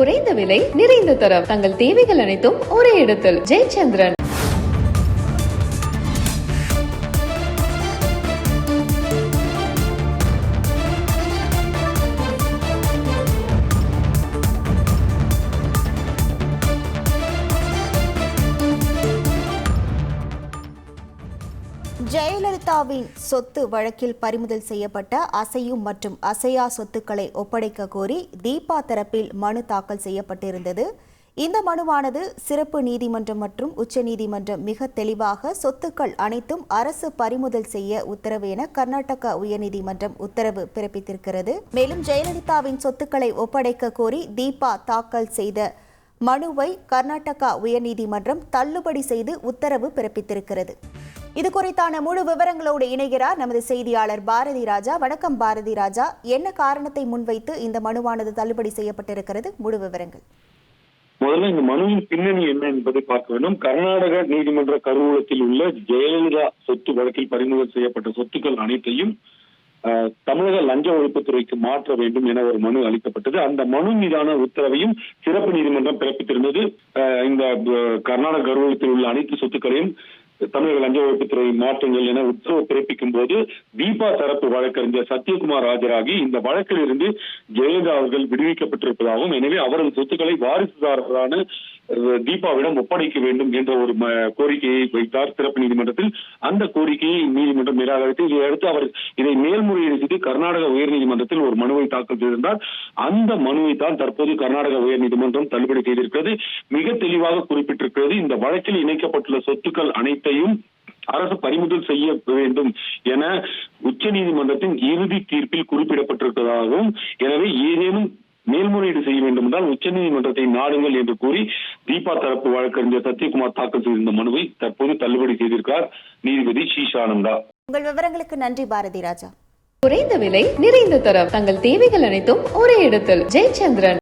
குறைந்த விலை நிறைந்த தரம் தங்கள் தேவைகள் அனைத்தும் ஒரே இடத்தில் ஜெயச்சந்திரன். ஜெயலலிதாவின் சொத்து வழக்கில் பறிமுதல் செய்யப்பட்ட அசையும் மற்றும் அசையா சொத்துக்களை ஒப்படைக்க கோரி தீபா தரப்பில் மனு தாக்கல் செய்யப்பட்டிருந்தது. இந்த மனுவானது சிறப்பு நீதிமன்றம் மற்றும் உச்சநீதிமன்றம் மிக தெளிவாக சொத்துக்கள் அனைத்தும் அரசு பறிமுதல் செய்ய உத்தரவு என கர்நாடக உயர்நீதிமன்றம் உத்தரவு பிறப்பித்திருக்கிறது. மேலும் ஜெயலலிதாவின் சொத்துக்களை ஒப்படைக்க கோரி தீபா தாக்கல் செய்த மனுவை கர்நாடக உயர்நீதிமன்றம் தள்ளுபடி செய்து உத்தரவு பிறப்பித்திருக்கிறது. இது குறித்தான முழு விவரங்களோடு இணைகிறார் நமது செய்தியாளர் பாரதி ராஜா. வணக்கம் பாரதி ராஜா, என்ன காரணத்தை முன்வைத்து இந்த மனுவானது தள்ளுபடி செய்யப்பட்டிருக்கிறது? முழு விவரங்கள். முதல்ல இந்த மனுவின் பின்னணி என்ன என்பதை பார்க்க வேண்டும். கர்நாடக நீதிமன்ற கருவூலத்தில் உள்ள ஜெயலலிதா சொத்து வழக்கில் பறிமுதல் செய்யப்பட்ட சொத்துக்கள் அனைத்தையும் தமிழக லஞ்ச ஒழிப்புத்துறைக்கு மாற்ற வேண்டும் என ஒரு மனு அளிக்கப்பட்டது. அந்த மனு மீதான உத்தரவையும் சிறப்பு நீதிமன்றம் பிறப்பித்திருந்தது. இந்த கர்நாடக கருவூலத்தில் உள்ள அனைத்து சொத்துக்களையும் தமிழக லஞ்ச ஒழிப்புத்துறை மாற்றுங்கள் என உத்தரவு பிறப்பிக்கும் போது தீபா தரப்பு வழக்கறிஞர் சத்யகுமார் ஆஜராகி இந்த வழக்கில் இருந்து ஜெயலலிதா அவர்கள் விடுவிக்கப்பட்டிருப்பதாகவும், எனவே அவரது சொத்துக்களை வாரிசுதாரரான தீபாவிடம் ஒப்படைக்க வேண்டும் என்ற ஒரு கோரிக்கையை வைத்தார் சிறப்பு நீதிமன்றத்தில். அந்த கோரிக்கையை நீதிமன்றம் நிராகரித்து இதையடுத்து அவர் இதை மேல்முறையீடு செய்து கர்நாடக உயர்நீதிமன்றத்தில் ஒரு மனுவை தாக்கல் செய்திருந்தார். அந்த மனுவை தான் தற்போது கர்நாடக உயர்நீதிமன்றம் தள்ளுபடி செய்திருக்கிறது. மிக தெளிவாக குறிப்பிட்டிருக்கிறது, இந்த வழக்கில் இணைக்கப்பட்டுள்ள சொத்துக்கள் அனைத்தையும் அரசு பறிமுதல் செய்ய வேண்டும் என உச்ச நீதிமன்றத்தின் இறுதி தீர்ப்பில் குறிப்பிடப்பட்டிருப்பதாகவும், எனவே ஏதேனும் மேல்முறையீடு செய்ய வேண்டும் என்றால் உச்சநீதிமன்றத்தை நாடுங்கள் என்று கூறி தீபா தரப்பு வழக்கறிஞர் சத்யகுமார் தாக்கல் செய்திருந்த மனுவை தற்போது தள்ளுபடி செய்திருக்கிறார் நீதிபதி ஸ்ரீசானந்தா. உங்கள் விவரங்களுக்கு நன்றி பாரதி ராஜா. குறைந்த விலை நிறைந்த தரம் தங்கள் தேவைகள் அனைத்தும் ஒரே இடத்தில் ஜெயச்சந்திரன்.